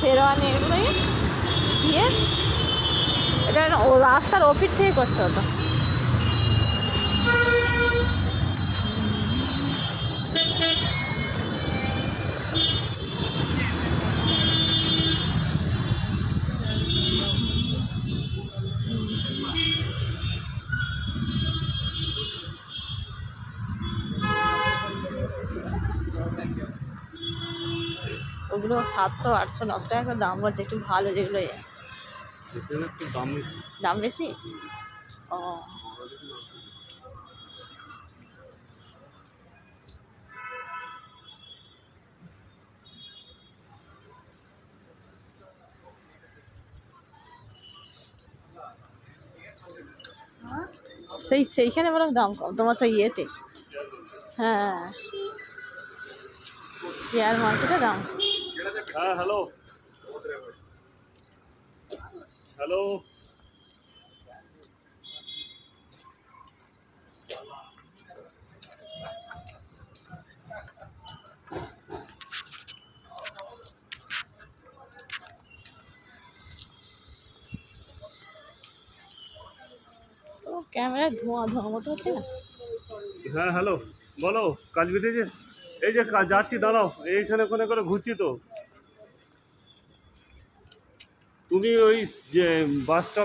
শেরওয়ানি এগুলোই দিয়ে এটা ও রাস্তার অফিস থেকে করতে হতো। ওগুলো 700-800-900 টাকা করে দাম বলছে, একটু ভালো যেগুলো। দাম বেশি? ও সেইখানে বরং দাম কম তোমার সেই ইয়েতে। হ্যাঁ, শেয়ার মার্কেটে দাম। হ্যাঁ, হ্যালো হ্যালো। তো ক্যামেরায় ধোঁয়া ধোঁয়া মতো হচ্ছে না? হ্যাঁ, হ্যালো, বলো। কাজ বেরিয়েছে? এই যে যাচ্ছি, দাঁড়াও, এইখানে ওখানে করে ঘুরছি তো। তুমি ওই যে বাস স্টপ